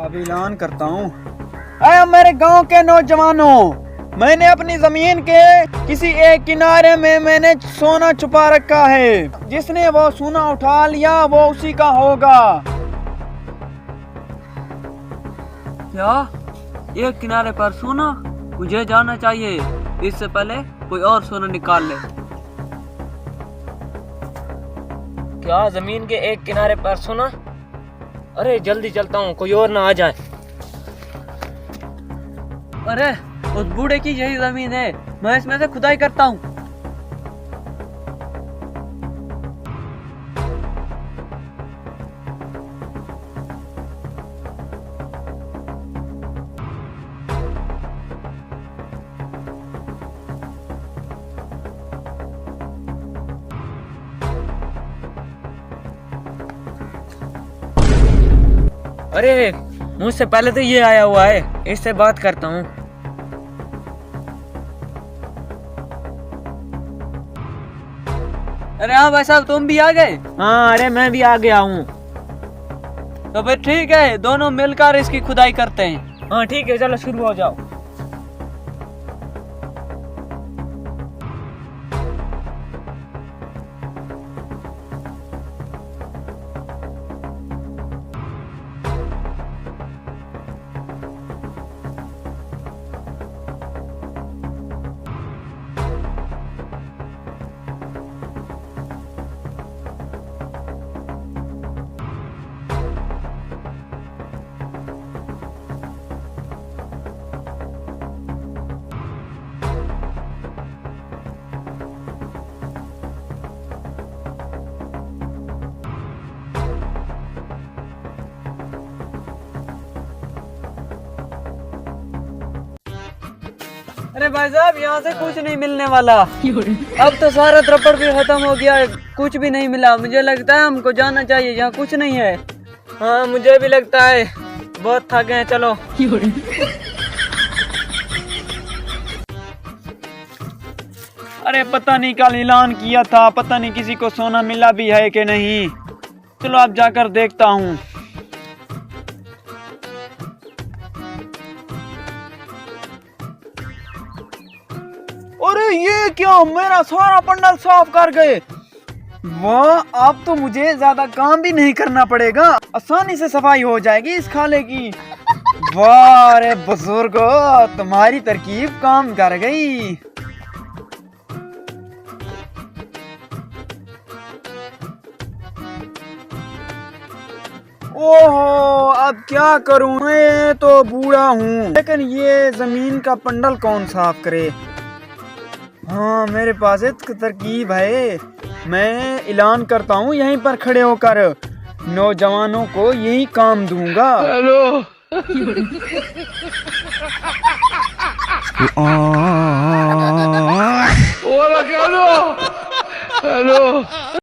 अब ऐलान करता हूँ। अरे मेरे गांव के नौजवानों, मैंने अपनी जमीन के किसी एक किनारे में मैंने सोना छुपा रखा है। जिसने वो सोना उठा लिया वो उसी का होगा। क्या एक किनारे पर सोना? मुझे जाना चाहिए, इससे पहले कोई और सोना निकाल ले। क्या जमीन के एक किनारे पर सोना? अरे जल्दी चलता हूँ, कोई और ना आ जाए। अरे उस बूढ़े की यही जमीन है, मैं इसमें से खुदाई करता हूँ। अरे मुझसे पहले तो ये आया हुआ है, इससे बात करता हूँ। अरे हाँ भाई साहब, तुम भी आ गए? हाँ, अरे मैं भी आ गया हूँ। तो फिर ठीक है, दोनों मिलकर इसकी खुदाई करते हैं। हाँ ठीक है, चलो शुरू हो जाओ। अरे भाई साहब, यहाँ से कुछ नहीं मिलने वाला। अब तो सारा रबड़ भी खत्म हो गया है, कुछ भी नहीं मिला। मुझे लगता है हमको जाना चाहिए, यहाँ कुछ नहीं है। हाँ मुझे भी लगता है, बहुत थक गए, चलो। अरे पता नहीं, कल ऐलान किया था, पता नहीं किसी को सोना मिला भी है कि नहीं। चलो अब जाकर देखता हूँ। अरे ये क्या, मेरा सारा पंडाल साफ कर गए। वाह, अब तो मुझे ज्यादा काम भी नहीं करना पड़ेगा, आसानी से सफाई हो जाएगी इस खाले की। वाह रे बुजुर्गो, तुम्हारी तरकीब काम कर गई। ओहो, अब क्या करूं, मैं तो बूढ़ा हूँ, लेकिन ये जमीन का पंडल कौन साफ करे। हाँ मेरे पास एक तरकीब है, मैं ऐलान करता हूँ यहीं पर खड़े होकर, नौजवानों को यही काम दूंगा। हेलो। हेलो।